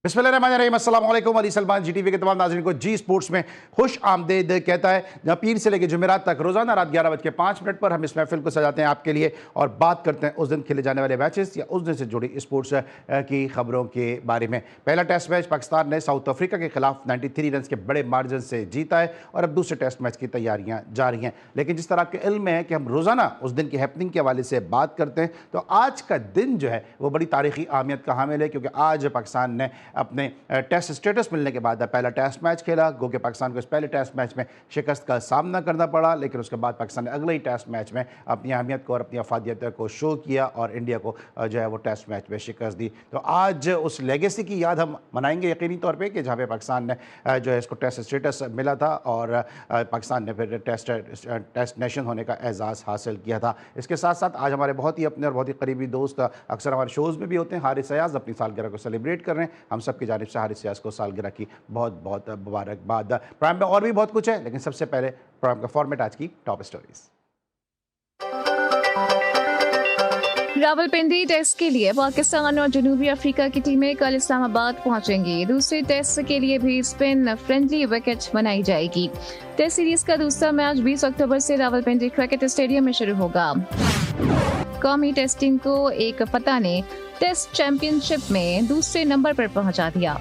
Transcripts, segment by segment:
बिस्मिल्लाहिर्रहमानिर्रहीम, अस्सलाम वालेकुम। अली सलमान जीटीवी के तमाम नाज़रीन को जी स्पोर्ट्स में खुश आमदीद कहता है, जहाँ पीर से लेकर जुमेरात तक रोज़ाना रात 11:05 पर हम इस महफिल को सजाते हैं आपके लिए और बात करते हैं उस दिन खेले जाने वाले मैचेस या उस दिन से जुड़ी स्पोर्ट्स की खबरों के बारे में। पहला टेस्ट मैच पाकिस्तान ने साउथ अफ्रीका के खिलाफ 93 रन के बड़े मार्जिन से जीता है और अब दूसरे टेस्ट मैच की तैयारियाँ जारी हैं। लेकिन जिस तरह आपके इल्म में है कि हम रोज़ाना उस दिन की हैपनिंग के हवाले से बात करते हैं, तो आज का दिन जो है वो बड़ी तारीखी अहमियत का हामिल है, क्योंकि आज पाकिस्तान ने अपने टेस्ट स्टेटस मिलने के बाद पहला टेस्ट मैच खेला। गो कि पाकिस्तान को इस पहले टेस्ट मैच में शिकस्त का सामना करना पड़ा, लेकिन उसके बाद पाकिस्तान ने अगले ही टेस्ट मैच में अपनी अहमियत को और अपनी अफादियत को शो किया और इंडिया को जो है वो टेस्ट मैच में शिकस्त दी। तो आज उस लेगेसी की याद हम मनाएंगे यकीनी तौर पर कि जहाँ पे पाकिस्तान ने जो है इसको टेस्ट स्टेटस मिला था और पाकिस्तान ने फिर टेस्ट नेशन होने का एजाज़ हासिल किया था। इसके साथ साथ आज हमारे बहुत ही अपने और बहुत ही करीबी दोस्त अक्सर हमारे शोज़ में भी होते हैं, हारिस अयाज अपनी सालगिरह को सेलिब्रेट कर रहे हैं। हम सब की जानिब से हारिस अयाज को सालगिरह की बहुत बहुत मुबारकबाद। प्रोग्राम में और भी बहुत कुछ है, लेकिन सबसे पहले प्रोग्राम का फॉर्मेट आज की टॉप स्टोरीज। रावलपिंडी टेस्ट के लिए पाकिस्तान और जनूबी अफ्रीका की टीमें कल इस्लामाबाद पहुंचेंगी। दूसरे टेस्ट के लिए भी स्पिन फ्रेंडली विकेट बनाई जाएगी। टेस्ट सीरीज का दूसरा मैच 20 अक्टूबर से रावलपिंडी क्रिकेट स्टेडियम में शुरू होगा। कौमी टेस्ट टीम को एक फतह ने टेस्ट चैंपियनशिप में दूसरे नंबर पर पहुंचा दिया।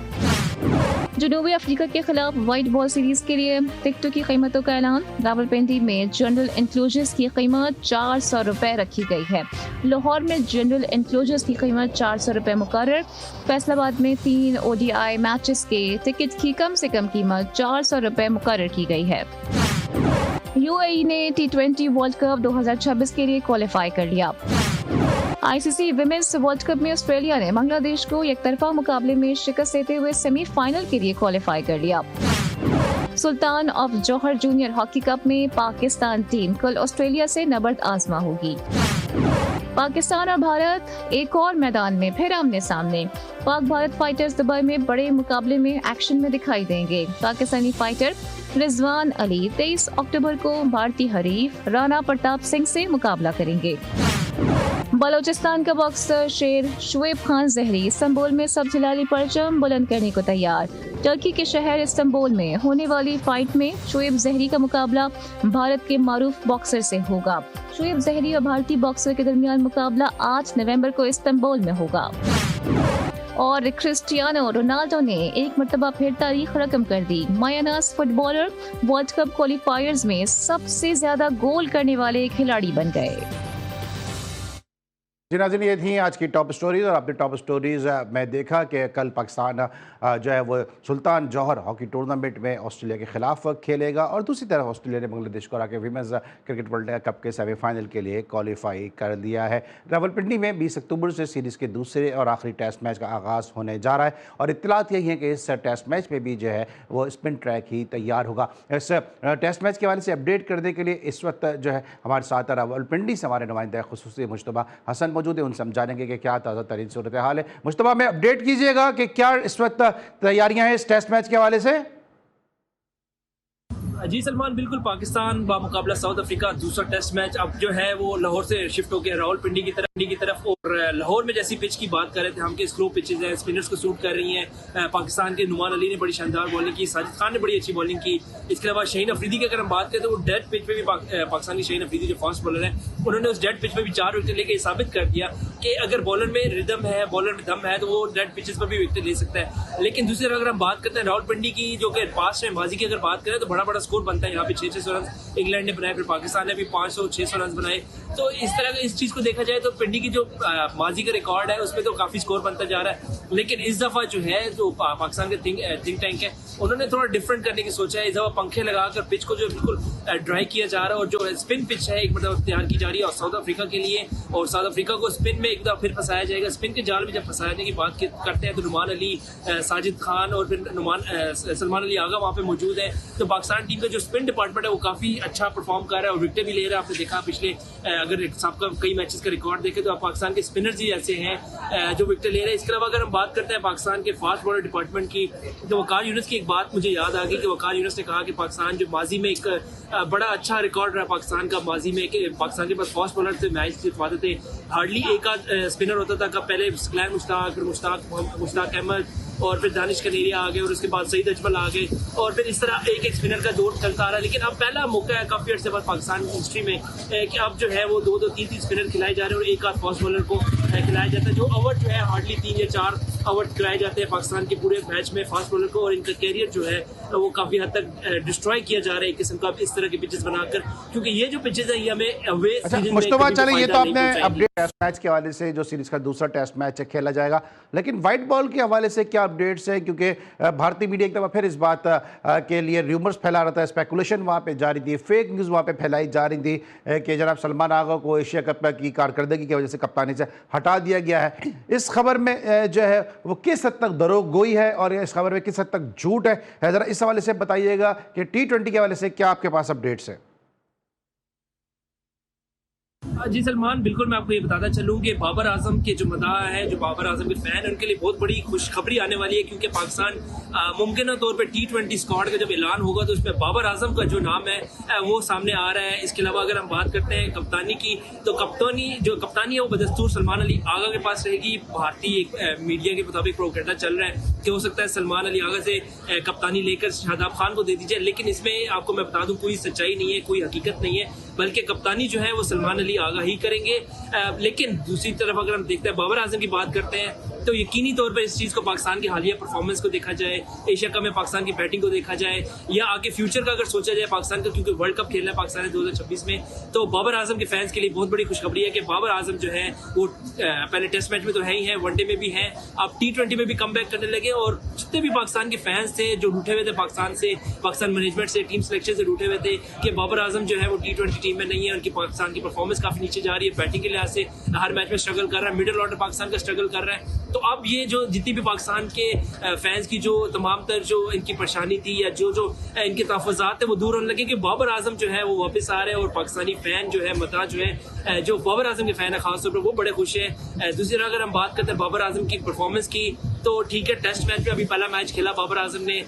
जनूबी अफ्रीका के खिलाफ व्हाइट बॉल सीरीज के लिए टिकटों की कीमतों का ऐलान। रावलपिंडी में जनरल इंक्लोजर्स की कीमत 400 रुपए रखी गई है। लाहौर में जनरल इंक्लोजर्स की कीमत 400 रुपए मुकर्रर। फैसलाबाद में 3 ODI मैचेस के टिकट की कम से कम कीमत 400 रुपए मुकर्रर की गई है। UAE ने T20 वर्ल्ड कप 2026 के लिए क्वालिफाई कर लिया। ICC विमेंस वर्ल्ड कप में ऑस्ट्रेलिया ने बांग्लादेश को एकतरफा मुकाबले में शिकस्त देते हुए सेमीफाइनल के लिए क्वालिफाई कर लिया। Sultan of Johor junior hockey cup में पाकिस्तान टीम कल ऑस्ट्रेलिया से नबर्द आजमा होगी। पाकिस्तान और भारत एक और मैदान में फिर आमने सामने। पाक भारत फाइटर्स दुबई में बड़े मुकाबले में एक्शन में दिखाई देंगे। पाकिस्तानी फाइटर रिजवान अली 23 अक्टूबर को भारतीय हरीफ राणा प्रताप सिंह से मुकाबला करेंगे। बलोचिस्तान का बॉक्सर शेर शुएब खान जहरी इस्तांबुल में सब जिलाली परचम बुलंद करने को तैयार। टर्की के शहर इस्तांबुल में होने वाली फाइट में शुएब जहरी का मुकाबला भारत के मारूफ बॉक्सर से होगा। शुएब जहरी और भारतीय बॉक्सर के दरमियान मुकाबला 8 नवंबर को इस्तांबुल में होगा। और क्रिस्टियानो रोनाल्डो ने एक मरतबा फिर तारीख रकम कर दी। मायानास फुटबॉलर वर्ल्ड कप क्वालिफायर्स में सबसे ज्यादा गोल करने वाले खिलाड़ी बन गए। जी नाज़रीन, ये थी आज की टॉप स्टोरीज़ और अपनी टॉप स्टोरीज़ में देखा कि कल पाकिस्तान जो है वो सुल्तान जौहर हॉकी टूर्नामेंट में ऑस्ट्रेलिया के खिलाफ खेलेगा और दूसरी तरफ ऑस्ट्रेलिया ने बांग्लादेश को हराकर वीमेंस क्रिकेट वर्ल्ड कप के सेमीफाइनल के लिए क्वालिफाई कर दिया है। रावलपिंडी में 20 अक्टूबर से सीरीज़ के दूसरे और आखिरी टेस्ट मैच का आगाज़ होने जा रहा है और इत्तलात यही है कि इस टेस्ट मैच में भी जो है वो स्पिन ट्रैक ही तैयार होगा। इस टेस्ट मैच के हवाले से अपडेट करने के लिए इस वक्त जो है हमारे साथ रावलपिंडी से हमारे नुमाइंदा खुसूसी मुश्तबा हसन मौजूद है। उनसे हम जानेंगे कि क्या ताज़ा तरीन सूरत हाल है। मुश्तबा में अपडेट कीजिएगा कि क्या इस वक्त तैयारियां हैं इस टेस्ट मैच के हवाले से। जी सलमान, बिल्कुल पाकिस्तान बामुकाबला साउथ अफ्रीका दूसरा टेस्ट मैच अब जो है वो लाहौर से शिफ्ट हो गया रावलपिंडी की तरफ और लाहौर में जैसी पिच की बात कर रहे थे हम कि स्लो पिचेज हैं, स्पिनर्स को सूट कर रही हैं। पाकिस्तान के नुमान अली ने बड़ी शानदार बॉलिंग की, साजिद खान ने बड़ी अच्छी बॉलिंग की। इसके अलावा शाहीन अफरीदी की अगर हम बात करें तो वो डेड पिच पे भी पाकिस्तान की शाहीन अफरीदी जो फास्ट बॉलर है उन्होंने उस डेड पिच पे भी 4 विकेट लेके साबित कर दिया कि अगर बॉलर में रिदम है, बॉलर में दम है तो वो डेड पिचेस पर भी विकेट ले सकता है। लेकिन दूसरी तरफ अगर हम बात करते हैं रावलपिंडी की, जो कि पास्ट में माजी की अगर बात करें तो बड़ा स्कोर बनता है। यहाँ पे 600 रन इंग्लैंड ने बनाए, फिर पाकिस्तान ने भी 500-600 रन बनाए। तो इस तरह इस चीज को देखा जाए तो पिंडी की जो माजी का रिकॉर्ड है उसमें तो काफी स्कोर बनता जा रहा है। लेकिन इस दफा जो है जो पाकिस्तान के थिंक टैंक है उन्होंने थोड़ा डिफरेंट करने की सोचा है। इस दफा पंखे लगाकर पिच को जो बिल्कुल ड्राई किया जा रहा है और जो स्पिन पिच है एक मतलब तैयार की जा रही है और साउथ अफ्रीका के लिए, और साउथ अफ्रीका को स्पिन में एक दफा फिर फंसाया जाएगा। स्पिन के जाल में जब फंसाने की बात करते हैं तो नुमान अली, साजिद खान और फिर सलमान अली आगा वहाँ पे मौजूद है। तो पाकिस्तान टीम का जो स्पिन डिपार्टमेंट है वो काफी अच्छा परफॉर्म कर रहा है और विकेट भी ले रहा है। आपने देखा पिछले अगर सबका कई मैचेस का रिकॉर्ड देखे तो पाकिस्तान के स्पिनर्स ही ऐसे हैं जो विकेट ले रहे हैं। इसके अलावा अगर हम बात करते हैं पाकिस्तान के फास्ट बॉलर डिपार्टमेंट की तो वकार यूनुस की एक बात मुझे याद आ गई कि वकार यूनुस ने कहा कि पाकिस्तान जो माजी में एक बड़ा अच्छा रिकॉर्ड रहा पाकिस्तान का माजी में कि पाकिस्तान के पास फास्ट बॉलर थे, मैच जितवाते थे। हार्डली एक आध स्पिनर होता था। पहले सकलैन मुश्ताक, फिर मुश्ताक अहमद और फिर दानिश कनेरिया आ गए और उसके बाद सईद अजमल आ गए और फिर इस तरह एक एक स्पिनर का दौर चलता आ रहा है। लेकिन अब पहला मौका है काफ़ी अर्से बाद पाकिस्तान की हिस्ट्री में कि अब जो है वो 2-2, 3-3 स्पिनर खिलाए जा रहे हैं और एक आध फास्ट बॉलर को खिलाया जाता है। जो ओवर जो है हार्डली 3 या 4 ओवर खिलाए जाते हैं पाकिस्तान के पूरे मैच में फास्ट बॉलर को, और इनका कैरियर जो है वो काफ़ी हद तक डिस्ट्रॉय किया जा रहा है एक किस्म का इस तरह के पिचेस बनाकर, क्योंकि ये जो पिचेस है ये हमें अवे मुस्तफा, चले ये तो आपने अपडेट टेस्ट मैच के हवाले से जो सीरीज का दूसरा टेस्ट मैच खेला जाएगा, लेकिन व्हाइट बॉल के हवाले से क्या अपडेट्स है? क्योंकि भारतीय मीडिया एक दफा फिर इस बात के लिए र्यूमर्स फैला रहा था, स्पेकुलेशन वहाँ पे जारी थी, फेक न्यूज़ वहाँ पे फैलाई जा रही थी कि जनाब सलमान आगा को एशिया कप की कारकर्दगी की वजह से कप्तानी से हटा दिया गया है। इस खबर में जो है वो किस हद तक दरोगोई है और इस खबर में किस हद तक झूठ है, ज़रा इस हवाले से बताइएगा कि T20 के हवाले से क्या आपके पास अपडेट्स है? जी सलमान, बिल्कुल मैं आपको ये बताता चलूँ कि बाबर आजम के जो मदाह है, जो बाबर आजम के फैन हैं, उनके लिए बहुत बड़ी खुशखबरी आने वाली है, क्योंकि पाकिस्तान मुमकिन तौर पे T20 स्क्वाड का जब ऐलान होगा तो उसमें बाबर आजम का जो नाम है वो सामने आ रहा है। इसके अलावा अगर हम बात करते हैं कप्तानी की, तो कप्तानी है वो बदस्तूर सलमान अली आगा के पास रहेगी। भारतीय मीडिया के मुताबिक प्रोपेगेंडा चल रहा है कि हो सकता है सलमान अली आगा से कप्तानी लेकर शादाब खान को दे दी जाए, लेकिन इसमें आपको मैं बता दूं कोई सच्चाई नहीं है, कोई हकीकत नहीं है, बल्कि कप्तानी जो है वो सलमान अली आगा ही करेंगे। लेकिन दूसरी तरफ अगर हम देखते हैं बाबर आजम की बात करते हैं तो यकीनी तौर पर इस चीज़ को पाकिस्तान की हालिया परफॉर्मेंस को देखा जाए, एशिया कप में पाकिस्तान की बैटिंग को देखा जाए, या आगे फ्यूचर का अगर सोचा जाए पाकिस्तान का, क्योंकि वर्ल्ड कप खेलना है पाकिस्तान ने 2026 में, तो बाबर आजम के फैंस के लिए बहुत बड़ी खुशखबरी है कि बाबर आजम जो है वो पहले टेस्ट मैच में तो है ही है, वनडे में भी है, अब T20 में भी कम बैक करने लगे। और जितने भी पाकिस्तान के फैंस थे जो रूठे हुए थे पाकिस्तान से, पाकिस्तान मैनेजमेंट से, टीम सिलेक्शन से रूठे हुए थे कि बाबर आजम जो है वो T20 टीम में नहीं है, उनकी पाकिस्तान की परफॉर्मेंस काफी नीचे जा रही है, बैटिंग के लिहाज से हर मैच में स्ट्रगल कर रहा है, मिडिल ऑर्डर पाकिस्तान का स्ट्रगल कर रहा है। तो अब ये जो जितनी भी पाकिस्तान के फैंस की जो तमाम तर जो इनकी परेशानी थी या जो इनके तहफ़्फ़ुज़ात थे वो दूर होने लगे कि बाबर आजम जो है वो वापस आ रहे हैं, और पाकिस्तानी फैन जो है मता जो है जो बाबर आजम के फैन है खासतौर पर वो बड़े खुश हैं। दूसरी तरह अगर हम बात करते हैं बाबर आजम की परफॉर्मेंस की, तो ठीक है टेस्ट मैच में अभी पहला मैच खेला बाबर आजम ने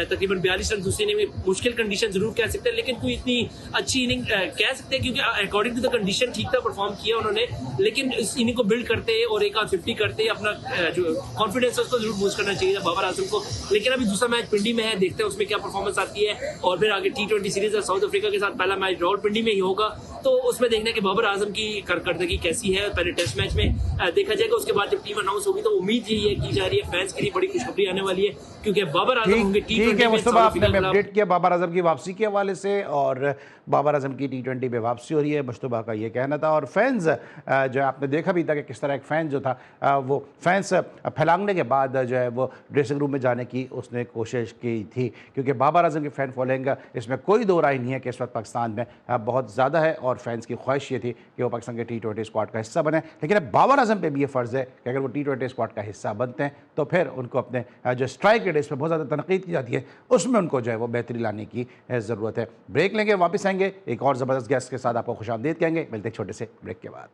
तकरीबन 42 रन, दूसरी इनिंग में मुश्किल कंडीशन जरूर कह सकते हैं, लेकिन कोई इतनी अच्छी इनिंग कह सकते हैं क्योंकि अकॉर्डिंग टू द कंडीशन ठीक था परफॉर्म किया उन्होंने, लेकिन इस इनिंग को बिल्ड करते और एक आध 50 करते अपना जो कॉन्फिडेंस है उसको जरूर बूस्ट करना चाहिए था बाबर आजम को। लेकिन अभी दूसरा मैच पिंडी में है, देखते हैं उसमें क्या परफॉर्मेंस आती है, और फिर आगे T20 सीरीज है साउथ अफ्रीका के साथ, पहला मैच रावलपिंडी में ही होगा, तो उसमें देखने के बाबर आजम की कारकर्दगी कैसी है पहले टेस्ट मैच में देखा जाएगा। उसके बाद जब टीम अनाउंस होगी तो उम्मीद यही है की जा रही है फैंस के लिए बड़ी खुशखबरी आने वाली है, क्योंकि बाबर आजम होंगे T20 में। मुस्तफा, आपने अपडेट किया बाबर आजम की वापसी के हवाले से, और बाबर आजम की T20 में वापसी हो रही है, मुस्तफा का ये कहना था। और फैंस जो आपने देखा भी था कि किस तरह एक फ़ैन जो था वो फैंस फैलांगने के बाद जो है वो ड्रेसिंग रूम में जाने की उसने कोशिश की थी, क्योंकि बाबर आजम की फ़ैन फॉलोइंग इसमें कोई दो राय नहीं है कि इस वक्त पाकिस्तान में बहुत ज़्यादा है, और फैंस की ख्वाहिश ये थी कि वो पाकिस्तान के T20 स्क्वाड का हिस्सा बने। लेकिन अब बाबर आजम पे भी ये फ़र्ज़ है कि अगर वो T20 स्क्वाड का हिस्सा बनते हैं तो फिर उनको अपने जो स्ट्राइक रेट है इस पर बहुत ज़्यादा तनकीद की जाती है, उसमें उनको जो है वो बेहतरी लाने की ज़रूरत है। ब्रेक लेंगे, वापस आएंगे एक और ज़बरदस्त गेस्ट के साथ, आपको खुशामदीद कहेंगे। मिलते हैं छोटे से ब्रेक के बाद।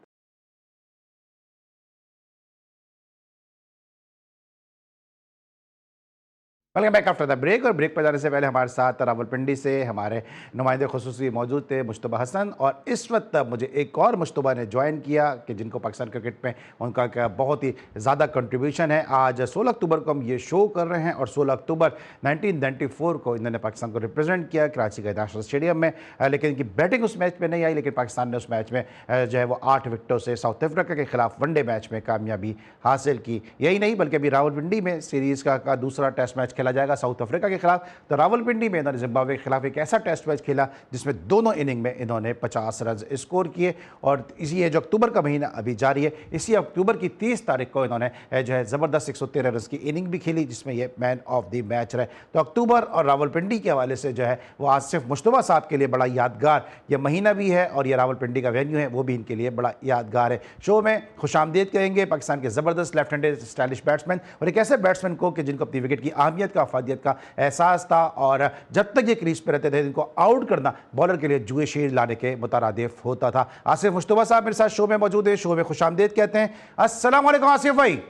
Welcome back after the break. और ब्रेक पर जाने से पहले हमारे साथ रावलपिंडी से हमारे नुमाइंदे खुसूसी मौजूद थे मुश्तबा हसन, और इस वक्त मुझे एक और मुश्तबा ने ज्वाइन किया कि जिनको पाकिस्तान क्रिकेट में उनका क्या बहुत ही ज़्यादा कंट्रीब्यूशन है। आज 16 अक्टूबर को हम ये शो कर रहे हैं, और 16 अक्टूबर 1994 को इन्होंने पाकिस्तान को रिप्रेजेंट किया कराची के नेशनल स्टेडियम में, लेकिन इनकी बैटिंग उस मैच में नहीं आई, लेकिन पाकिस्तान ने उस मैच में जो है वो 8 विकेटों से साउथ अफ्रीका के खिलाफ वनडे मैच में कामयाबी हासिल की। यही नहीं बल्कि अभी रावलपिंडी में सीरीज़ का दूसरा टेस्ट मैच खेला जाएगा साउथ अफ्रीका के खिलाफ, तो रावलपिंडी में इन्होंने जिम्बाब्वे के खिलाफ एक ऐसा टेस्ट मैच खेला जिसमें दोनों इनिंग में इन्होंने 50 रन स्कोर किए। और इसी ये जो अक्टूबर का महीना अभी जारी है, इसी अक्टूबर की 30 तारीख को इन्होंने जो है ज़बरदस्त 113 रन की इनिंग भी खेली जिसमें ये मैन ऑफ द मैच रहे। तो अक्टूबर और रावलपिंडी के हवाले से जो है वो आज सिर्फ मुश्तबा साहब के लिए बड़ा यादगार ये महीना भी है, और ये रावलपिंडी का वेन्यू है वो भी इनके लिए बड़ा यादगार है। शो में खुशामदीद कहेंगे पाकिस्तान के ज़बरदस्त लेफ्ट हैंडेड स्टाइलिश बैट्समैन, और एक ऐसे बैट्समैन को कि जिनको अपनी विकेट की अहमियत का अफादियत का एहसास था, और जब तक ये क्रीज पे रहते थे इनको आउट करना बॉलर के लिए जुए शेर लाने के मुतरादिफ होता था। आसिफ मुश्तबा साहब मेरे साथ शो में मौजूद है, शो में खुशामदीद कहते हैं। अस्सलाम वालेकुम आसिफ भाई।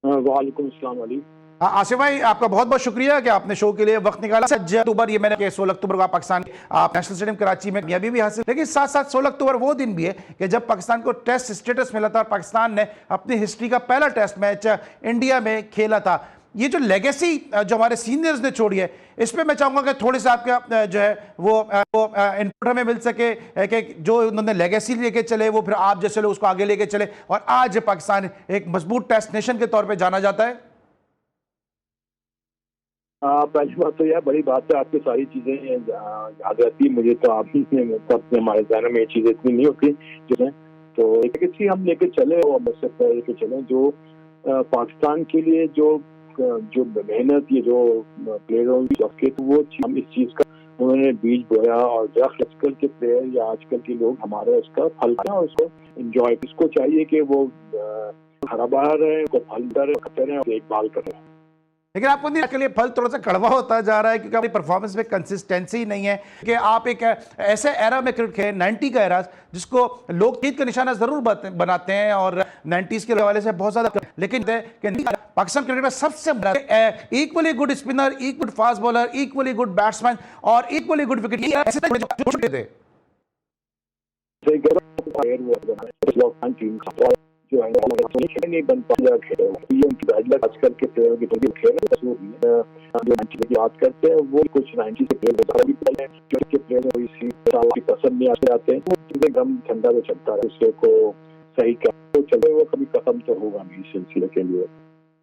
वालेकुम अस्सलाम वालेकुम। आसिफ भाई, आपका बहुत बहुत शुक्रिया कि आपने शो के लिए वक्त निकाला। 16 अक्टूबर ये मैंने 16 अक्टूबर को पाकिस्तान आप नेशनल स्टेडियम कराची में कामयाबी भी हासिल, लेकिन साथ साथ 16 अक्टूबर वो दिन भी है कि जब पाकिस्तान को टेस्ट स्टेटस मिला था और पाकिस्तान ने अपनी हिस्ट्री का पहला टेस्ट मैच इंडिया में खेला था। ये जो लेगेसी जो हमारे सीनियर्स ने छोड़ी है, इसमें मैं चाहूंगा कि थोड़े से आपका जो है वो इनपुट हमें मिल सके कि जो उन्होंने लेगेसी लेके चले वो फिर आप जैसे लोग उसको आगे लेके चले और आज पाकिस्तान एक मजबूत टेस्ट नेशन के तौर पर जाना जाता है। पहली बात तो यह बड़ी बात है, आपकी सारी चीजें याद रहती है। मुझे तो आप ही हमारे जहन में ये चीजें इतनी नहीं होती जो तो लेगेसी हम लेके चले और मुझसे लेके चले जो पाकिस्तान के लिए जो मेहनत, ये जो प्लेयरों की तो वो हम इस चीज का उन्होंने बीज बोया और आजकल के प्लेयर या आजकल के लोग हमारे उसका फल और उसको एंजॉय, इसको चाहिए कि वो हरा भरा रहे, उसको फल करते रहे और देखभाल करें। लेकिन आपको नहीं के लिए फल थोड़ा सा कड़वा होता जा रहा है क्योंकि अपनी परफॉर्मेंस में कंसिस्टेंसी नहीं है कि आप एक ऐसे एरा में क्रिकेट खेले 90 का एरा जिसको लोग जीत का निशाना जरूर बनाते हैं और 90s के हवाले से बहुत ज्यादा, लेकिन पाकिस्तान क्रिकेट में सबसे equally good spinner, equally fast bowler, equally good batsman और इक्वली गुड विकेट जो नहीं बन पाया आजकल के प्लेयरों की बात करते हैं वो कुछ 90 के प्लेयर पसंद नहीं आते हैं, वो चीजें गम ठंडा में चलता है, उससे को सही कर तो चले वो कभी खत्म तो होगा नहीं इस सिलसिले के लिए।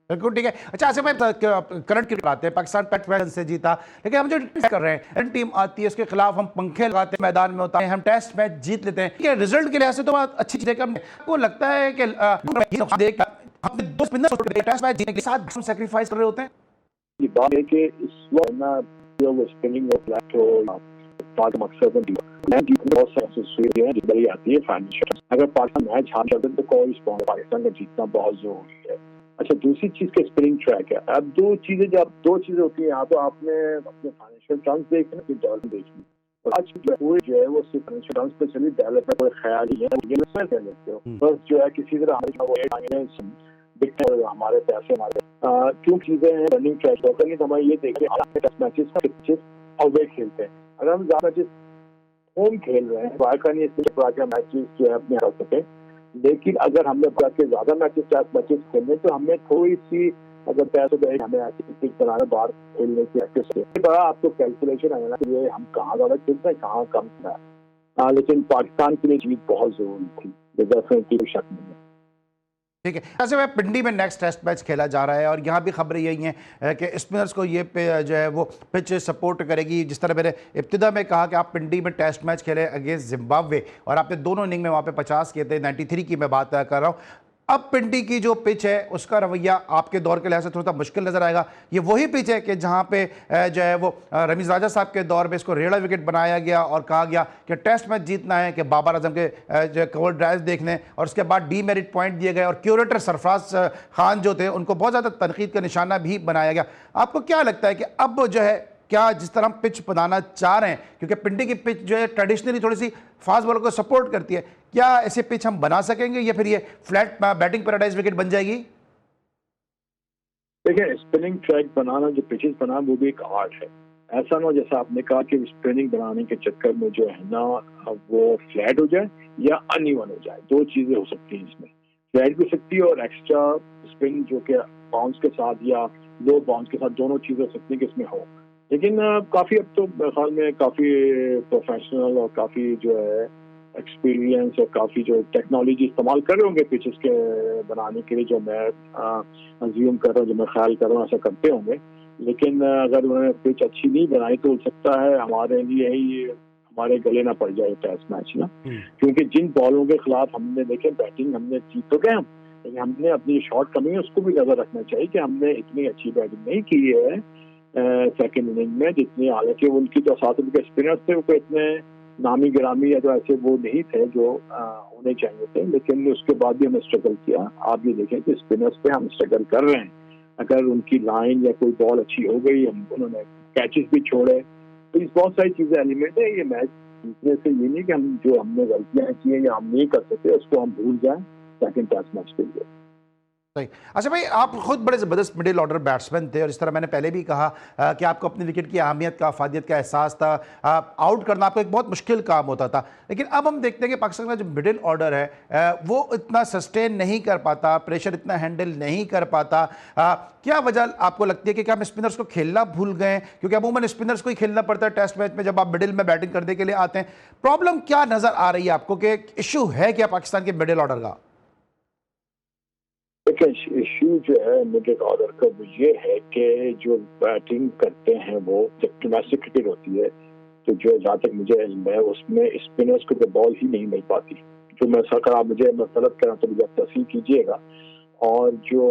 बिल्कुल ठीक है। अच्छा आसिफ भाई, करंट क्रिकेट आते हैं, पाकिस्तान टेस्ट मैच से जीता, लेकिन हम जो कर रहे हैं टीम आती है उसके खिलाफ हम पंखे लगाते हैं, मैदान में होता है, हम टेस्ट मैच जीत लेते हैं, ये रिजल्ट के लिहाज से तो बहुत अच्छी चीज है। आपको लगता है कि हमने दो स्पिनर टेस्ट मैच जीतने के साथ हम सैक्रिफाइस कर रहे होते हैं? ये बात है कि इस वक्त ना जो स्पिनिंग और फ्लैट हो पाक मकसद बहुत सारी आती है फाइनेंशियल। अगर पाकिस्तान मैच हार जाते तो कोई पाकिस्तान का जीतना बहुत जरूरी है। अच्छा, दूसरी चीज के स्पिनिंग ट्रैक है। अब दो चीजें होती है, यहाँ तो आपने अपने फाइनेंशियल टर्म्स देखना फिर डेवलपमेंट देखनी। आज पूरे जो है वो सिर्फ फाइनेंशियल टर्म्स पे चली, डेवलपमेंट कोई ख्याल ही है कह लेते हो बस जो है किसी तरह हमारे पैसे क्यों चीजें हैं रनिंग ट्रैक नहीं तो हमारे ये देखिए टेस्ट मैचेस अवे खेलते हैं। अगर हम ज्यादा मैचेस होम खेल रहे हैं बाहर का नहीं मैचेस जो है अपने कर सके, लेकिन अगर हमने के ज्यादा मैचेस खेलने तो हमें थोड़ी सी अगर पैसों पे हमें ऐसी पिच बनाना बाहर खेलने की प्रैक्टिस बड़ा आपको कैलकुलेशन आएगा कि ये हम कहाँ ज्यादा खेल रहे हैं कहाँ कम है। लेकिन पाकिस्तान के लिए जीत बहुत जरूरी थी, कोई शक नहीं है। ठीक है। ऐसे में पिंडी में नेक्स्ट टेस्ट मैच खेला जा रहा है और यहाँ भी खबरें यही हैं कि स्पिनर्स को ये जो है वो पिच सपोर्ट करेगी। जिस तरह मैंने इब्तिदा में कहा कि आप पिंडी में टेस्ट मैच खेले अगेंस्ट जिम्बाब्वे और आपने दोनों इनिंग में वहाँ पे 50 किए थे, 93 की मैं बात कर रहा हूँ। अब पिंडी की जो पिच है उसका रवैया आपके दौर के लिहाज से थोड़ा सा मुश्किल नजर आएगा। ये वही पिच है कि जहाँ पे जो है वो रमीज राजा साहब के दौर में इसको रेड़ा विकेट बनाया गया और कहा गया कि टेस्ट मैच जीतना है कि बाबर आजम के जो कवर ड्राइव देखने, और उसके बाद डीमेरिट पॉइंट दिए गए और क्यूरेटर सरफराज खान जो थे उनको बहुत ज़्यादा तनकीद का निशाना भी बनाया गया। आपको क्या लगता है कि अब जो है क्या जिस तरह हम पिच बनाना चाह रहे हैं, क्योंकि पिंडी की पिच जो है ट्रेडिशनली थोड़ी सी फास्ट बॉलर को सपोर्ट करती है, क्या ऐसे पिच हम बना सकेंगे या फिर ये फ्लैट बैटिंग पैराडाइज विकेट बन जाएगी? देखिए, स्पिनिंग ट्रैक बनाना, जो पिचेस बनाना वो भी एक आर्ट है। ऐसा ना जैसा आपने कहा कि स्पिनिंग बनाने के चक्कर में जो है ना वो फ्लैट हो जाए या अनइवन हो जाए, दो चीजें हो सकती हैं इसमें। फ्लैट भी सकती है और एक्स्ट्रा स्पिन जो कि बाउंस के साथ या लो बाउंस के साथ दोनों चीजें हो सकती है कि इसमें हो। लेकिन काफी अब तो मेरे ख्याल में काफी प्रोफेशनल और काफी जो है एक्सपीरियंस और काफी जो टेक्नोलॉजी इस्तेमाल कर रहे होंगे पिचेस के बनाने के लिए, जो मैं अज्यूम कर रहा हूँ, जो मैं ख्याल कर रहा हूँ ऐसा करते होंगे। लेकिन अगर उन्होंने पिच अच्छी नहीं बनाई तो हो सकता है हमारे लिए ही हमारे गले ना पड़ जाए टेस्ट मैच ना, क्योंकि जिन बॉलों के खिलाफ हमने देखे बैटिंग हमने जीत तो गए हम, लेकिन हमने अपनी शॉर्ट कमी है उसको भी नजर रखना चाहिए कि हमने इतनी अच्छी बैटिंग नहीं की है सेकेंड इनिंग में जितनी, हालांकि उनकी जो 7 विकेट स्पिनर्स थे वो इतने नामी गिरामी या जो ऐसे वो नहीं थे जो होने चाहिए थे, लेकिन उसके बाद भी हमने स्ट्रगल किया। आप ये देखें कि स्पिनर्स पे हम स्ट्रगल कर रहे हैं। अगर उनकी लाइन या कोई बॉल अच्छी हो गई, हम उन्होंने कैचेस भी छोड़े, तो इस बहुत सारी चीजें एलिमेंट है। ये मैच जीतने से ये नहीं कि हम जो हमने गलतियां की हैं या हम नहीं कर सकते उसको हम भूल जाएं सेकंड टेस्ट मैच के लिए। सही। अच्छा भाई, आप खुद बड़े ज़बरदस्त मिडिल ऑर्डर बैट्समैन थे और इस तरह मैंने पहले भी कहा कि आपको अपनी विकेट की अहमियत का, अफादियत का एहसास था। आउट करना आपको एक बहुत मुश्किल काम होता था। लेकिन अब हम देखते हैं कि पाकिस्तान का जो मिडिल ऑर्डर है वो इतना सस्टेन नहीं कर पाता, प्रेशर इतना हैंडल नहीं कर पाता। क्या वजह आपको लगती है कि क्या हम स्पिनर्स को खेलना भूल गए? क्योंकि अमूमन स्पिनर्स को ही खेलना पड़ता है टेस्ट मैच में जब आप मिडिल में बैटिंग करने के लिए आते हैं। प्रॉब्लम क्या नज़र आ रही है आपको कि इशू है क्या पाकिस्तान के मिडिल ऑर्डर का? देखिए, इश्यू जो है मिडिल ऑर्डर का वो ये है कि जो बैटिंग करते हैं वो जब डोमेस्टिक क्रिकेट होती है तो जो जहाँ तक मुझे इल्म है उसमें स्पिनर्स को तो बॉल ही नहीं मिल पाती। जो मैं सरकार आप मुझे मैं गलत करा तो मुझे तस्वीर कीजिएगा। और जो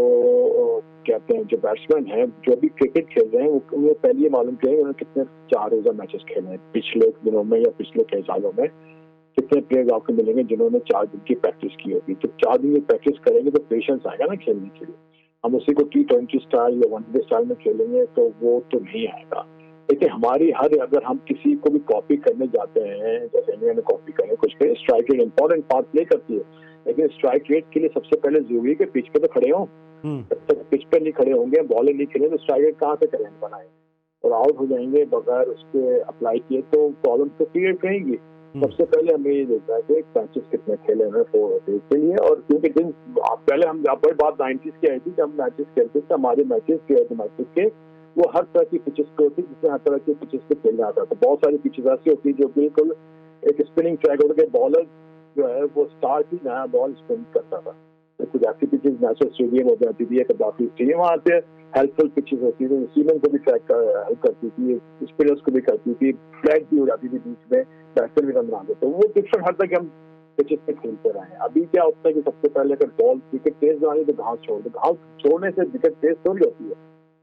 कहते हैं जो बैट्समैन हैं जो भी क्रिकेट खेल रहे हैं वो पहले मालूम करेंगे उन्होंने कितने 4 रोजा मैचेस खेले हैं पिछले दिनों में या पिछले कई सालों में। कितने प्लेयर्स आपको मिलेंगे जिन्होंने 4 दिन की प्रैक्टिस की होगी। तो 4 दिन की प्रैक्टिस करेंगे तो पेशेंस आएगा ना खेलने के लिए। हम उसी को T20 स्टाइल या वनडे स्टाइल में खेलेंगे तो वो तो नहीं आएगा। देखिए हमारी अगर हम किसी को भी कॉपी करने जाते हैं, जैसे इंडिया में कॉपी करें कुछ करें, strike rate important part play करती है। लेकिन स्ट्राइक रेट के लिए सबसे पहले जरूरी है कि पिच पे तो खड़े हों। जब तक पिच पे नहीं खड़े होंगे, बॉलिंग नहीं खेलेंगे तो स्ट्राइक रेट कहाँ से करेंगे बनाएंगे और आउट हो जाएंगे बगैर उसके अप्लाई किए तो प्रॉब्लम तो क्रिएट रहेगी। सबसे पहले हमें ये देखना है कि मैचेस कितने खेले हैं 4 डेज के लिए। और क्योंकि पहले हम पर बात 90s की आई थी जब मैचेस खेलते थे, हमारे मैचेस के वो हर तरह की पिचेस पे होती जिसमें हर तरह के पिचेस पे खेलना आता था। बहुत सारी पिचेस ऐसी होती है जो बिल्कुल एक स्पिनिंग ट्रैक होकर बॉलर जो है वो स्टार्ट ही नया बॉल स्पिन करता था। तो कुछ ऐसी पिचेस नेशनल स्टेडियम हो जाती थी, कदाफी स्टेडियम वहाँ पे हेल्पफुल पिचेस होती थी, सीमेंट को भी ट्रैक हेल्प करती थी, स्पिनर्स को भी करती थी, फ्लैग भी हो जाती थी बीच में, बैट्समैन भी रन बनाते। तो वो डिफरेंट हद तक हम पिचेस पे खेलते रहे हैं। अभी क्या होता है कि सबसे पहले अगर बॉल विकेट तेज बनानी तो घास छोड़ दो। घास छोड़ने से विकेट तेज थोड़ी होती है।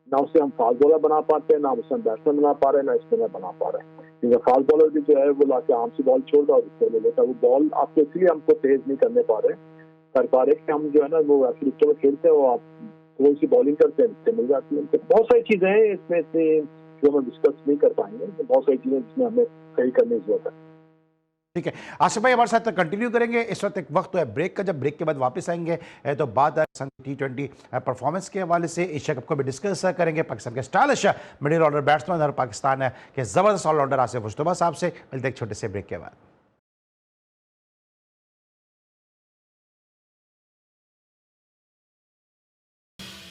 ना उससे हम फास्ट बॉलर बना पाते हैं, ना उससे हम बैट्समैन बना पा रहे हैं, ना स्पिनर बना पा रहे हैं। क्योंकि फास्ट बॉलर भी जो है वो लाके आराम से बॉल छोड़ दो और उससे ले लेता है। वो बॉल आपको इसलिए हमको तेज नहीं कर पा रहे कि हम जो है ना वो ऐसे में खेलते हैं, वो आप थोड़ी सी बॉलिंग करते हैं इससे मिल जाती है। तो बहुत सारी चीजें हैं इसमें इतनी जो हम डिस्कस नहीं कर पाएंगे। तो बहुत सारी चीजें जिसमें हमें सही करने की जरूरत है। ठीक है, आसिफ भाई हमारे साथ कंटिन्यू करेंगे। इस वक्त एक वक्त तो है ब्रेक का, जब ब्रेक के बाद वापस आएंगे तो बात T20 परफॉर्मेंस के हवाले से एशिया कप को भी डिस्कस करेंगे। पाकिस्तान के स्टाइलिश मिडिल ऑर्डर बैट्समैन और पाकिस्तान के जबरदस्त ऑलराउंडर आसिफ मुश्तबा साहब से मिलते हैं एक छोटे से ब्रेक के बाद।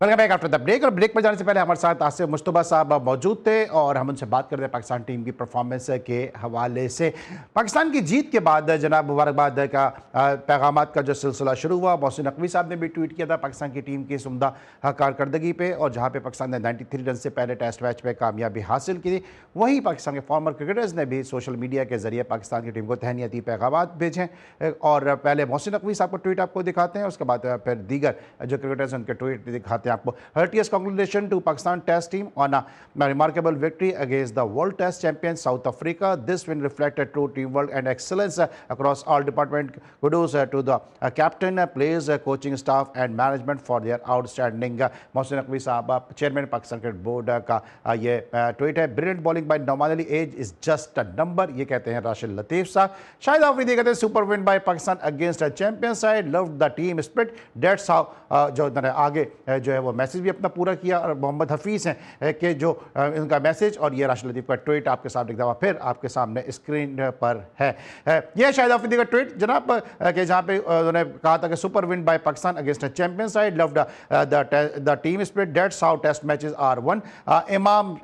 Welcome back after the break. और ब्रेक पर जाने से पहले हमारे साथ आसिफ मुश्तबा साहब मौजूद थे और हम उनसे बात करते हैं पाकिस्तान टीम की परफॉर्मेंस के हवाले से। पाकिस्तान की जीत के बाद जनाब मुबारकबाद का पैगामात का जो सिलसिला शुरू हुआ, मोहसिन नकवी साहब ने भी ट्वीट किया था पाकिस्तान की टीम की उम्दा कारकर्दगी पे, और जहाँ पे पाकिस्तान ने 93 रन से पहले टेस्ट मैच में कामयाबी हासिल की। वहीं पाकिस्तान के फॉर्मर क्रिकेटर्स ने भी सोशल मीडिया के जरिए पाकिस्तान की टीम को तहनीती पैगामात भेजें। और पहले मोहसिन नकवी साहब का ट्वीट आपको दिखाते हैं, उसके बाद फिर दीगर जो क्रिकेटर्स हैं उनके ट्वीट दिखाते हैं आपको। Heartiest congratulations to Pakistan Test team on a remarkable victory against the World Test champions South Africa. This win reflected true teamwork and excellence across all departments. Kudos to the captain, players, coaching staff and management for their outstanding. Mohsin Naqvi साहब chairman Pakistan cricket board का ये tweet है। Brilliant bowling by nominally age is just a number, ये कहते हैं राशिद लतीफ साहब। शाहिद आफरीदी कहते हैं super win by Pakistan against a champion side, loved the team spirit, that's how. जो आगे जो है वो मैसेज भी अपना पूरा किया। और मोहम्मद हफीज़ हैं कि जो इनका मैसेज और ये राशिद लतीफ़ का ट्वीट आपके सामने एक दफ़ा फिर आपके सामने स्क्रीन पर है। यह शाहिद आफरीदी का ट्वीट जनाब कि जहाँ पे उन्होंने कहा था कि super win by Pakistan against a champion side, loved the team spirit, that's how test matches are won. Imam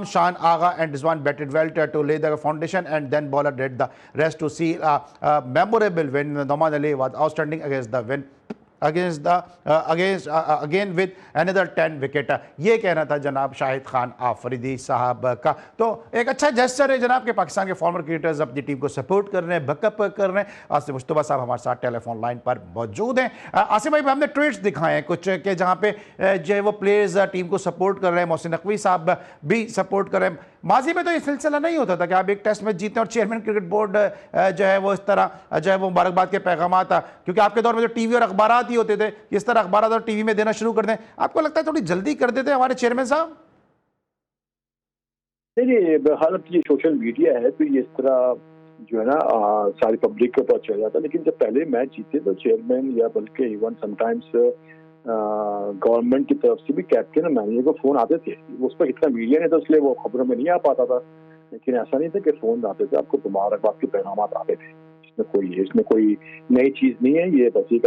Shan Agha and Rizwan batted well to lay the foundation and then bowler did the rest to see a memorable win. Noman Ali was outstanding against the win again with another 10 wicket. ये कहना था जनाब शाहिद खान आफरीदी साहब का। तो एक अच्छा gesture है जनाब के पाकिस्तान के फॉर्मर क्रिकेटर्स अपनी टीम को सपोर्ट कर रहे हैं, बैकअप कर रहे हैं। आसिफ मुश्तबा साहब हमारे साथ टेलीफोन लाइन पर मौजूद हैं। आसिफ भाई हमने ट्वीट्स दिखाए हैं कुछ के जहाँ पे जो है वो प्लेयर्स टीम को सपोर्ट कर रहे हैं, मोहसिन नकवी साहब भी सपोर्ट कर रहे हैं। माजी में तो ये सिलसिला नहीं होता था कि आप एक टेस्ट मैच जीते और चेयरमैन क्रिकेट बोर्ड जो है वो इस तरह जो है वो मुबारकबाद के पैगाम आता, क्योंकि आपके दौर में जो टीवी और अखबार ही होते थे, इस तरह अखबार और टीवी में देना शुरू कर दें। आपको लगता है थोड़ी जल्दी कर देते हमारे चेयरमैन साहब? नहीं, हालांकि ये सोशल मीडिया है तो ये इस तरह जो है ना सारी पब्लिक के ऊपर चल जाता है। लेकिन जब पहले मैच जीते तो चेयरमैन या बल्कि इवन समटाइम्स गवर्नमेंट की तरफ से भी कैप्टन और मैनेजर को फोन आते थे। उस पर इतना मीडिया नहीं था इसलिए वो खबरों में नहीं आ पाता था, लेकिन ऐसा नहीं था कि फोन आते थे, आपको मुबारकबाद के पैगाम आते थे। इसमें कोई नई चीज नहीं है, ये बस एक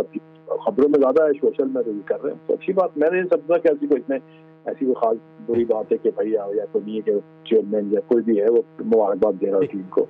खबरों में ज्यादा है, सोशल में तो ये कर रहे हैं तो अच्छी बात। मैंने समझा कि ऐसी कोई खास बुरी बात है कि भैया या कोई नहीं है कि चेयरमैन या कोई भी है वो मुबारकबाद दे रहा है टीम को।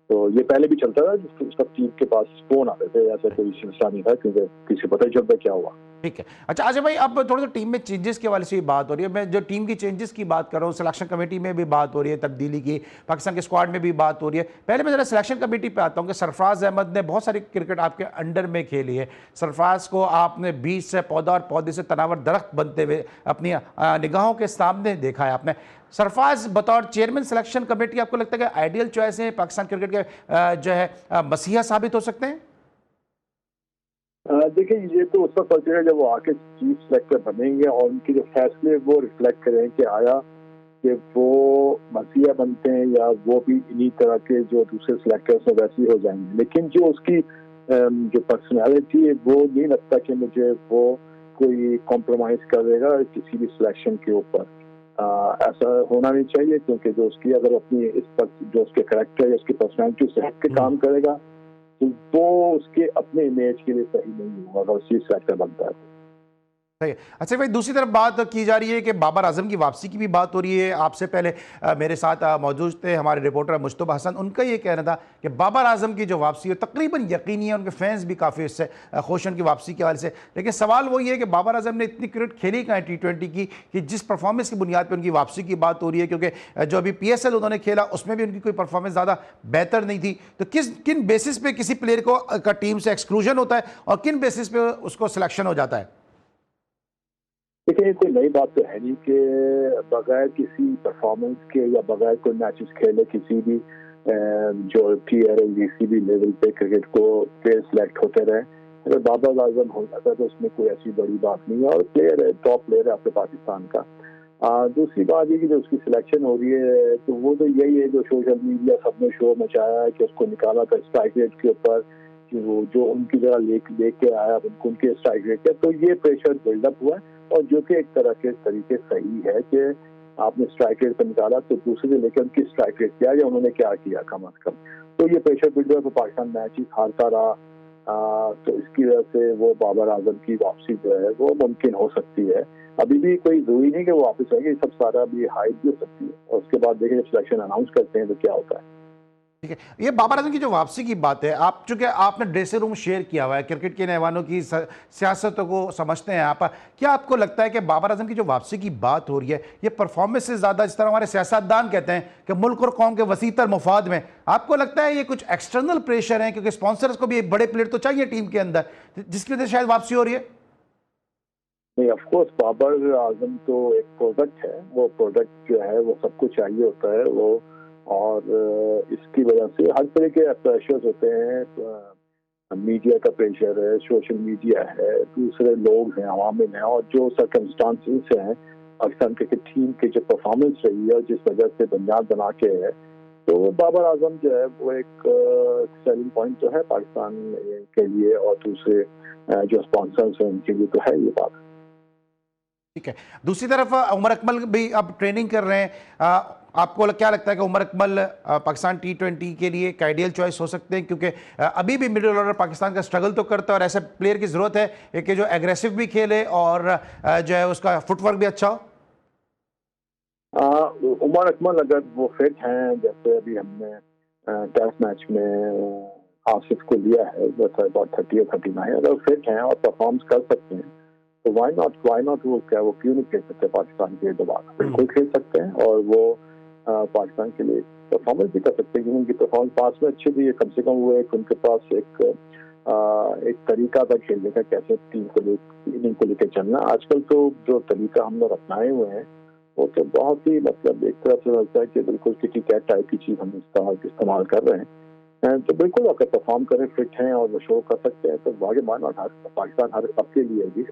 तो ये पहले भी चलता था, सब टीम के पास फोन आते थे, ऐसा कोई सिलसिला नहीं था क्योंकि किसी पता ही चलता क्या हुआ। ठीक है। अच्छा अजय भाई, अब थोड़ा सा टीम में चेंजेस के वाले से भी बात हो रही है। मैं जो टीम की चेंजेस की बात कर रहा हूँ, सिलेक्शन कमेटी में भी बात हो रही है तब्दीली की, पाकिस्तान के स्क्वाड में भी बात हो रही है। पहले मैं जरा सिलेक्शन कमेटी पे आता हूँ कि सरफराज अहमद ने बहुत सारी क्रिकेट आपके अंडर में खेली है। सरफराज को आपने बीज से पौधा और पौधे से तनावर दरख्त बनते हुए अपनी निगाहों के सामने देखा है आपने। सरफराज बतौर चेयरमैन सिलेक्शन कमेटी आपको लगता है कि आइडियल चॉइस है, पाकिस्तान क्रिकेट के जो है मसीहा साबित हो सकते हैं? देखिए ये तो उस वक्त पता जब वो आके चीफ सेलेक्टर बनेंगे और उनके जो फैसले वो रिफ्लेक्ट करें कि आया कि वो मसीहा बनते हैं या वो भी इन्हीं तरह के जो दूसरे सिलेक्टर्स हैं वैसे ही हो जाएंगे। लेकिन जो उसकी जो पर्सनालिटी है वो नहीं लगता कि मुझे वो कोई कॉम्प्रोमाइज करेगा किसी भी सिलेक्शन के ऊपर। ऐसा होना नहीं चाहिए क्योंकि जो उसकी अगर अपनी जो उसके करेक्टर या उसकी पर्सनालिटी से हट के काम करेगा तो वो उसके अपने इमेज के लिए सही नहीं होगा अगर उसी सेक्टर बनता है। अच्छा भाई, दूसरी तरफ बात की जा रही है कि बाबर आजम की वापसी की भी बात हो रही है। आपसे पहले मेरे साथ मौजूद थे हमारे रिपोर्टर मुश्तबा हसन, उनका ये कहना था कि बाबर आजम की जो वापसी है तकरीबन यकीनी है, उनके फैंस भी काफ़ी इससे खुश हैं उनकी वापसी के हवाले से। लेकिन सवाल वही है कि बाबर आजम ने इतनी क्रिकेट खेली कहाँ है T20 की कि जिस परफॉर्मेंस की बुनियाद पर उनकी वापसी की बात हो रही है, क्योंकि जो अभी PSL उन्होंने खेला उसमें भी उनकी कोई परफॉर्मेंस ज़्यादा बेहतर नहीं थी। तो किन बेसिस पे किसी प्लेयर को का टीम से एक्सक्लूजन होता है और किन बेसिस पे उसको सिलेक्शन हो जाता है? देखिए कोई नई बात तो है नहीं कि बगैर किसी परफॉर्मेंस के या बगैर कोई मैचेस खेले किसी भी जो प्लेयर है किसी भी लेवल पे क्रिकेट को प्लेयर सिलेक्ट होते रहे। अगर बाबर आजम हो जाता है तो उसमें कोई ऐसी बड़ी बात नहीं है और प्लेयर है, टॉप प्लेयर है आपके पाकिस्तान का। दूसरी बात ये कि जो उसकी सिलेक्शन हो रही है तो वो तो यही है जो सोशल मीडिया सबने शो मचाया है कि उसको निकाला था स्ट्राइक रेट के ऊपर कि वो जो उनकी जगह लेके आया उनके स्ट्राइक रेट है। तो ये प्रेशर बिल्डअप हुआ है और जो कि एक तरह के तरीके सही है कि आपने स्ट्राइक रेट पर निकाला तो दूसरे से लेकर उनकी स्ट्राइक रेट क्या या उन्होंने क्या किया कम अज कम। तो ये प्रेशर बिल्डअप तो पाकिस्तान मैच ही हारता रहा। तो इसकी वजह से वो बाबर आजम की वापसी जो है वो मुमकिन हो सकती है। अभी भी कोई जरूरी नहीं कि वो वापस आएंगे, सब सारा भी हाइट भी हो सकती है और उसके बाद देखिए जब सिलेक्शन अनाउंस करते हैं तो क्या होता है। ठीक है, ये बाबर आजम की जो वापसी की बात है, आप चूंकि आपने ड्रेसिंग रूम शेयर किया हुआ है, क्रिकेट के नौजवानों की सियासतों को समझते हैं आप, क्या आपको लगता है कि बाबर आजम की जो वापसी की बात हो रही है ये परफॉर्मेंस से ज़्यादा, जिस तरह हमारे सियासतदान कहते हैं कि मुल्क और कौम के वसीतर मुफाद में, आपको लगता है ये कुछ एक्सटर्नल प्रेशर है क्योंकि स्पॉन्सर्स को भी एक बड़े प्लेयर तो चाहिए टीम के अंदर, जिसकी वजह से शायद वापसी हो रही है? नहीं, ऑफ कोर्स बाबर आजम तो एक प्रोडक्ट है, वो प्रोडक्ट जो है वो सबको चाहिए होता है वो, और इसकी वजह से हर तरह के प्रेशर्स होते हैं। मीडिया का प्रेशर है, सोशल मीडिया है, दूसरे लोग हैं, अवामिल हैं, और जो सर्कमस्टांसेस हैं पाकिस्तान क्रिकेट टीम की जो परफॉर्मेंस रही है जिस वजह से बुनियाद बना के है, तो बाबर आजम जो है वो एक सेलिंग पॉइंट तो है पाकिस्तान के लिए और दूसरे जो स्पॉन्सर्स हैं उनके लिए तो है ये बात। ठीक है, दूसरी तरफ उमर अकमल भी अब ट्रेनिंग कर रहे हैं। आपको क्या लगता है कि उमर अकमल पाकिस्तान T20 के लिए एक आइडियल चॉइस हो सकते हैं, क्योंकि अभी भी मिडिल ऑर्डर पाकिस्तान का स्ट्रगल तो करता है और ऐसे प्लेयर की ज़रूरत है कि जो एग्रेसिव भी खेले और जो है उसका फुटवर्क भी अच्छा हो? उमर अकमल अगर वो फिट हैं, जैसे अभी हमने टेस्ट मैच में आसिफ को लिया है अबाउट 30 और 39, अगर फिट हैं और परफॉर्म कर सकते हैं तो वाई नॉट वो क्यों नहीं खेल सकते पाकिस्तान के लिए दोबारा? बिल्कुल खेल सकते हैं और वो पाकिस्तान के लिए परफॉर्मेंस भी कर सकते हैं क्योंकि उनकी परफॉर्मेंस पास में अच्छी थी है। कम से कम वो उनके पास एक तरीका था खेलने का, कैसे टीम को लेकर चलना। आजकल तो जो तरीका हम लोग अपनाए हुए हैं वो तो बहुत ही मतलब एक तरह से लगता है कि बिल्कुल किटी कैट टाइप की चीज हम इस्तेमाल कर रहे हैं। तो बिल्कुल अगर परफॉर्म करें, फिट हैं और वो शो कर सकते हैं तो आगे मान पाकिस्तान हर सबके लिए भी।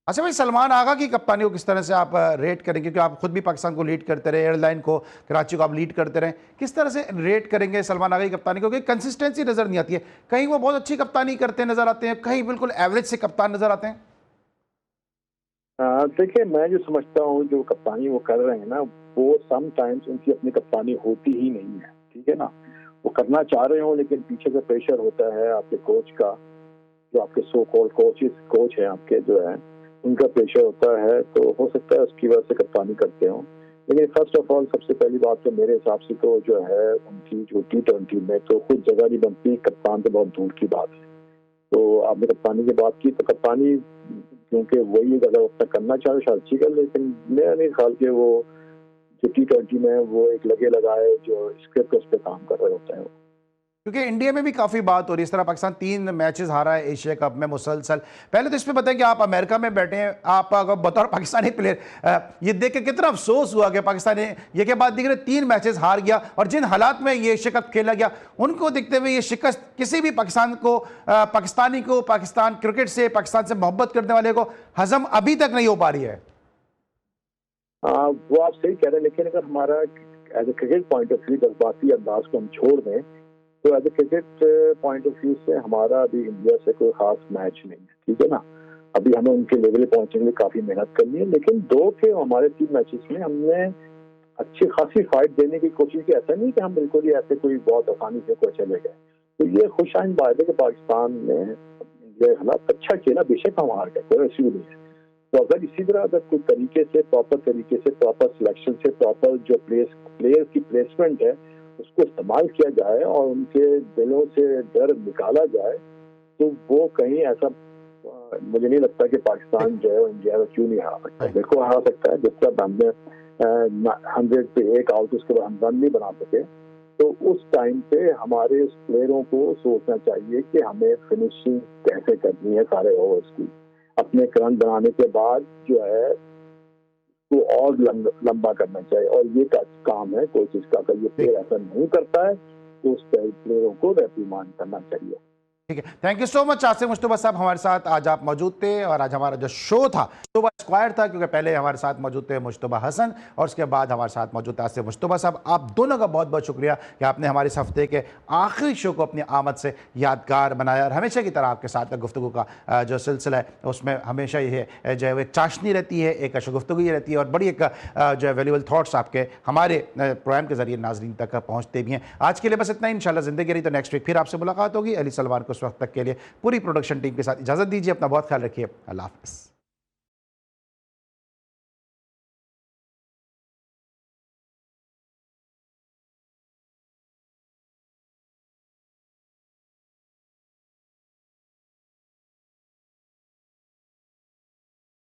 अच्छा भाई, सलमान आगा की कप्तानी को किस तरह से आप रेट करेंगे, क्योंकि आप खुद भी पाकिस्तान को लीड करते रहे, एयरलाइन को, कराची को आप लीड करते रहे, किस तरह से रेट करेंगे सलमान आगा की कप्तानी को? क्योंकि कंसिस्टेंसी नजर नहीं आती है, कहीं वो बहुत अच्छी कप्तानी करते नजर आते हैं, कहीं बिल्कुल एवरेज से कप्तान नजर आते हैं। देखिए, मैं जो समझता हूँ जो कप्तानी वो कर रहे हैं ना, वो सम टाइम्स उनकी अपनी कप्तानी होती ही नहीं है, ठीक है ना। वो करना चाह रहे हो लेकिन पीछे से प्रेशर होता है आपके कोच का, जो आपके सो कॉल्ड कोच है आपके जो है, उनका प्रेशर होता है, तो हो सकता है उसकी वजह से कप्तानी करते हो। लेकिन फर्स्ट ऑफ ऑल सबसे पहली बात तो मेरे हिसाब से तो जो है उनकी जो T20 में तो खुद जगह नहीं बनती, कप्तान तो बहुत दूर की बात है। तो आपने कप्तानी की बात की, तो कप्तानी क्योंकि वही अगर अपना करना चाहे शायद ठीक है, लेकिन मेरा नहीं ख्याल कि वो जो T20 में वो एक लगे लगाए जो स्क्रिप्ट उस पर काम कर रहे होते हैं। क्योंकि इंडिया में भी काफ़ी बात हो रही है, इस तरह पाकिस्तान 3 मैचेस हारा है एशिया कप में मुसलसल। पहले तो इस पर बताएं कि आप अमेरिका में बैठे हैं, आप अगर बतौर पाकिस्तानी प्लेयर ये देख के कितना अफसोस हुआ कि पाकिस्तान ये के बाद दिख 3 मैचेस हार गया, और जिन हालात में ये एशिया कप खेला गया उनको देखते हुए ये शिकस्त किसी भी पाकिस्तानी को पाकिस्तान क्रिकेट से, पाकिस्तान से मोहब्बत करने वाले को हजम अभी तक नहीं हो पा रही है। वो आप सही कह रहे हैं, लेकिन अगर हमारा as a cricket point of view जज्बाती अंदाज को हम छोड़ दें तो as a cricket point of view से हमारा अभी इंडिया से कोई खास मैच नहीं है, ठीक है ना। अभी हमें उनके लेवल पहुंचने के लिए काफी मेहनत करनी है, लेकिन 2 के हमारे 3 मैचेस में हमने अच्छी खासी फाइट देने की कोशिश की। ऐसा नहीं कि हम बिल्कुल ही ऐसे कोई बहुत आसानी से कोई चले गए। तो ये खुशाइन बात है कि पाकिस्तान ने इंडिया के खिलाफ अच्छा खेला, बेशक हम हार गए, कोई इश्यू नहीं है। तो अगर इसी तरह अगर कोई तरीके से प्रॉपर सिलेक्शन से प्रॉपर जो प्लेयर्स की प्लेसमेंट है उसको इस्तेमाल किया जाए और उनके दिलों से डर निकाला जाए, तो वो कहीं ऐसा मुझे नहीं लगता कि पाकिस्तान जो है इंडिया में क्यों नहीं हारा सकता। बिल्कुल हारा सकता है, जिस तरह हमने 100 पे 1 आउट उसके बाद हम रन नहीं बना सके, तो उस टाइम पे हमारे प्लेयरों को सोचना चाहिए कि हमें फिनिशिंग कैसे करनी है सारे ओवर्स की। अपने रन बनाने के बाद जो है तो और लंबा करना चाहिए, और ये काम है कोचिज का। अगर ये प्लेयर ऐसा नहीं करता है तो उस प्लेयरों को रिमांड करना चाहिए। ठीक है, thank you so much Asim Mushtaba साहब, हमारे साथ आज आप मौजूद थे, और आज हमारा जो शो था मुश्तबा स्क्वायर था, क्योंकि पहले हमारे साथ मौजूद थे मुश्तबा हसन और उसके बाद हमारे साथ मौजूद था आसिम मुश्तबा साहब। आप दोनों का बहुत बहुत शुक्रिया कि आपने हमारे इस हफ्ते के आखिरी शो को अपनी आमद से यादगार बनाया, और हमेशा की तरह आपके साथ गुफ्तगू का जो सिलसिला है उसमें हमेशा ये जो है एक चाशनी रहती है, एक गुफ्तगू ये रहती है, और बड़ी एक जो है वैल्यूबल थाट्स आपके हमारे प्रोग्राम के जरिए नाजरीन तक पहुँचते भी हैं। आज के लिए बस इतना ही, इंशाल्लाह ज़िंदगी रही तो नेक्स्ट वीक फिर आपसे मुलाकात होगी। अली सलमान को उस वक्त तक के लिए पूरी प्रोडक्शन टीम के साथ इजाज़त दीजिए, अपना बहुत ख्याल रखिए, अल्लाह हाफ़िज़।